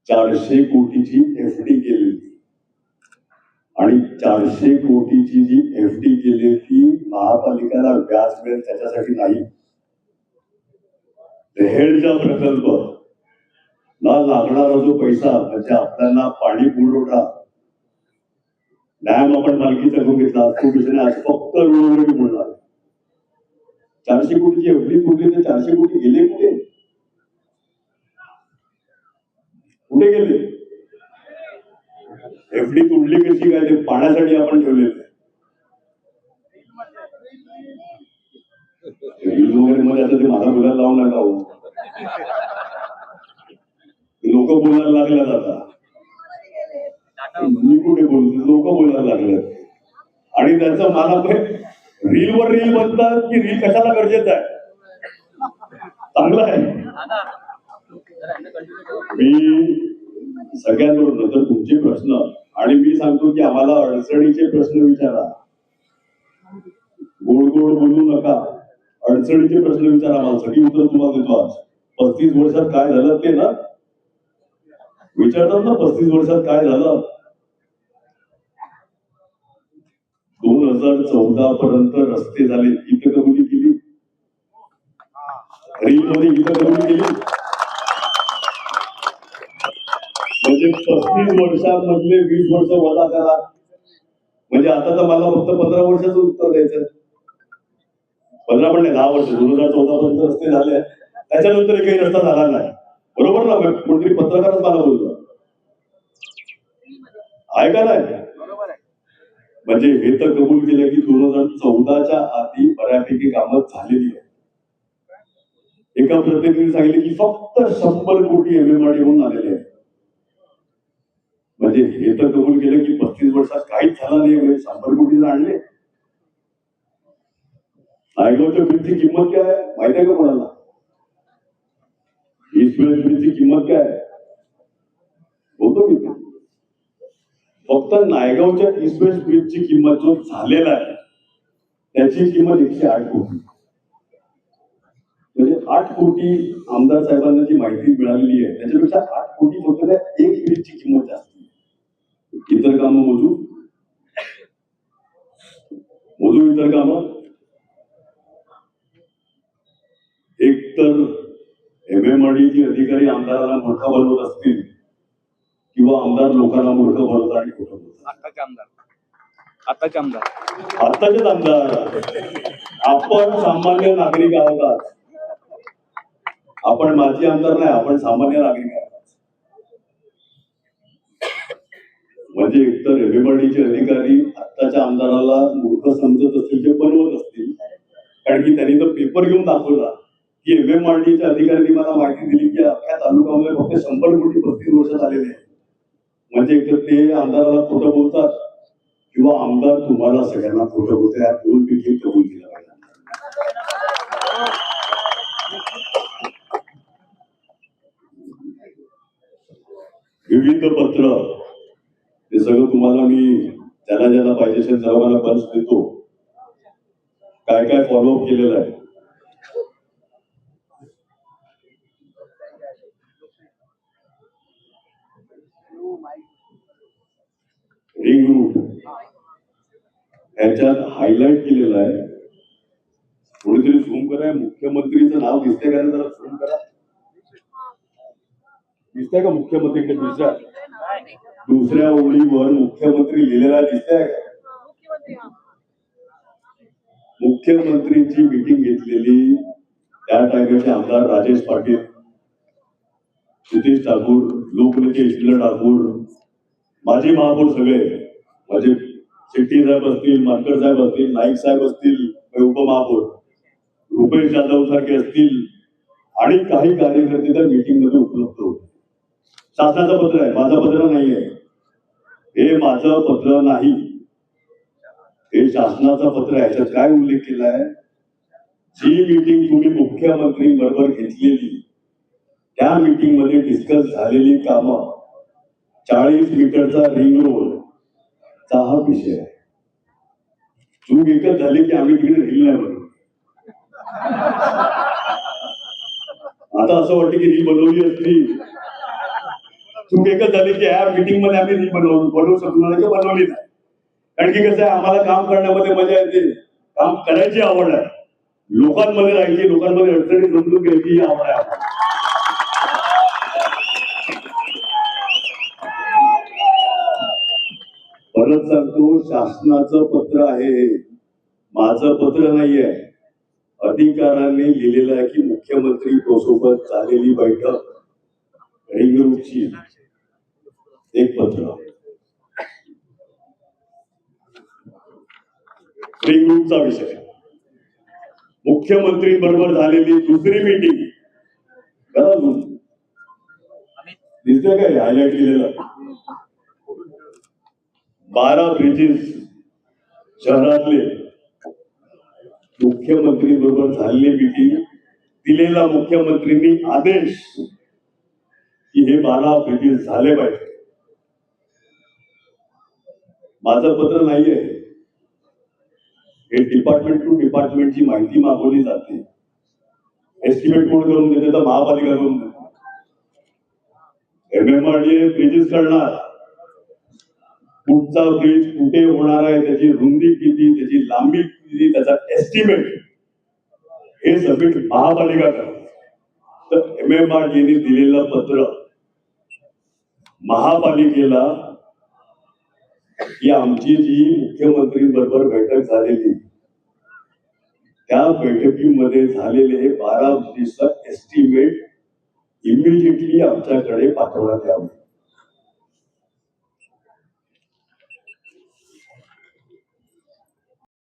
400 कोटीची FD केलेली आणि 400 कोटीची जी FD केली ती महापालिकेला व्याज मिळेल त्याच्यासाठी नाही. हेडचा प्रकल्प ला लागणारा जो पैसा म्हणजे आपल्याला पाणी पुरवठा डॅम आपण मालकीचा घेऊन घेतला तो विषय आज फक्त वेळोवेळी बोलणार. 400 कोटीची FD तुटली तर 400 कोटी गेले कुठे? कुठे गेले? FD तुटली कशी काय? ते पाण्यासाठी आपण ठेवलेलं वगैरे मध्ये आता ते मला बोलायला लावून नका हो. लोक बोलायला लागल्यात आता. मी कुठे बोलतो? लोक बोलायला लागलेत आणि त्याचं मला रीलवर रील बनतात की रील कशाला गरजेचं आहे? चांगलं आहे. मी सगळ्यांबरोबर नंतर तुमचे प्रश्न आणि मी सांगतो की आम्हाला अडचणीचे प्रश्न विचारा. गोड गोड बोलू नका. अडचणीचे प्रश्न विचारा. मला सगळी उत्तर तुम्हाला देतो. आज 35 वर्षात काय झालं ते ना विचारतात ना. 35 वर्षात काय झालं? 2014 पर्यंत रस्ते झाले. इथं कबुली केली. रील मध्ये इथं कबुली केली. म्हणजे 35 वर्षांमधले 20 वर्ष वजा करा. म्हणजे आता तर मला फक्त 15 वर्षाचं उत्तर द्यायचं. 15 पण नाही, 10 वर्ष. 2014 पर्यंत रस्ते झाले. त्याच्यानंतर काही रस्ता झाला नाही. बरोबर ना? कोणतरी पत्रकारच मला बोलतो आहे का नाही? म्हणजे हे तर कबूल केलं की 2014च्या आधी बऱ्यापैकी कामं झालेली आहे. एका प्रतिनिधीने सांगितले की फक्त 100 कोटी MMRD होऊन आलेले आहे. म्हणजे हे तर कबूल केलं की 35 वर्षात काहीच झालं नाही. म्हणजे 100 कोटी आणले. नायगावच्या ब्रिजची किंमत काय आहे माहिती आहे का कोणाला? ईस्ट वेस्ट ब्रिजची किंमत काय आहे? होतो किती? फक्त नायगावच्या ईस्ट वेस्ट ब्रिजची किंमत जो झालेला आहे त्याची किंमत 108 कोटी. म्हणजे 8 कोटी आमदार साहेबांना जी माहिती मिळालेली आहे त्याच्यापेक्षा 8 कोटी फक्त त्या एक ब्रिजची किंमत जास्त. इतर कामं मोजू इतर कामं. एक तर MMRDचे अधिकारी आमदाराला मूर्ख बनवत असतील किंवा आमदार लोकांना मूर्ख बनवतात आणि खोटं बोलतात. आताचे आमदार आपण सामान्य नागरिक आहोत. आपण माजी आमदार नाही, आपण सामान्य नागरिक आहोत. म्हणजे एकतर MMRDचे अधिकारी आत्ताच्या आमदाराला मूर्ख समजत असतील ते बनवत असतील. कारण की त्यांनी तर पेपर घेऊन दाखवला की MMRDच्या अधिकाऱ्यांनी मला माहिती दिली की अख्ख्या तालुक्यामध्ये फक्त 100 कोटी 35 वर्षात आलेले आहे. म्हणजे एकतर ते आमदाराला खोटं बोलतात किंवा आमदार तुम्हाला सगळ्यांना खोटं बोलतात. या दोन पैकी कबूल केलं पाहिजे. विविध पत्र हे सगळं तुम्हाला मी ज्याला पाहिजे सर्वांना बंच देतो. काय काय फॉलोअप केलेलं आहे. रिंग रूट ह्याच्यात हायलाइट केलेलं आहे. थोडीतरी झूम करा. मुख्यमंत्रीचं नाव दिसतंय का? जरा झूम करा. दिसतंय का मुख्यमंत्री? दुसऱ्या ओळीवर मुख्यमंत्री लिहिलेला दिसतंय का? मुख्यमंत्रीची मीटिंग घेतलेली त्या टायमाचे आमदार राजेश पाटील, नितीश ठाकूर, लोकनेते ईश्वर ठाकूर, माजी महापौर सगळे म्हणजे शेट्टी साहेब असतील, मानकर साहेब असतील, नाईक साहेब असतील, उपमहापौर रुपेश जाधव सारखे असतील आणि काही कार्यकर्ते त्या मीटिंग मध्ये उपलब्ध होते. शासनाचं पत्र आहे, माझं पत्र नाही आहे. हे माझं पत्र नाही, हे शासनाचं पत्र आहे. याच्यात काय उल्लेख केलाय? जी मीटिंग तुम्ही मुख्यमंत्री बरोबर घेतलेली त्या मीटिंग मध्ये डिस्कस झालेली कामं 40 मीटरचा रिंग रोड चा हा विषय आहे. चूक एकच झाली की आम्ही तिकडे रील नाही बनवली. आता असं वाटतं की रील बनवली असती चूक एकच झाली की ह्या मीटिंग मध्ये आम्ही बनवू शकलो नाही किंवा बनवली नाही. कारण की कसं आहे, आम्हाला काम करण्यामध्ये मजा येते, काम करायची आवड आहे, लोकांमध्ये राहायची, लोकांमध्ये अडचणी समजून घ्यायची ही आवड आहे आम्हाला. परत सांगतो, शासनाचं पत्र आहे हे, माझं पत्र नाहीये. अधिकाऱ्यांनी लिहिलेलं आहे की मुख्यमंत्री सोबत झालेली बैठक रिंग रोडची एक पत्र, रिंग रोडचा विषय, मुख्यमंत्री बरोबर झालेली दुसरी मीटिंग करा, दिसतंय काय हायलाइट केलेलं, 12 ब्रिजेस शहरातले मुख्यमंत्री बरोबर झालेली मीटिंग, दिलेला मुख्यमंत्र्यांनी आदेश की हे 12 ब्रिजेस झाले पाहिजे. माझं पत्र नाहीये हे, डिपार्टमेंट टू डिपार्टमेंटची माहिती मागवली जाते, एस्टिमेट कोण करून देते तर महापालिका करून देते. MMRDA ब्रिजेस करणार, कुठचा ब्रिज कुठे होणार आहे, त्याची रुंदी किती, त्याची लांबी किती, त्याचा एस्टिमेट हे सबमिट महापालिका करते. तर MMRDA ने दिलेलं पत्र महापालिकेला की आमची जी मुख्यमंत्री बरोबर बैठक झालेली, त्या बैठकीमध्ये झालेले 12 ब्रिजेसचा एस्टिमेट इमिजिएटली आमच्याकडे पाठवण्यात यावं.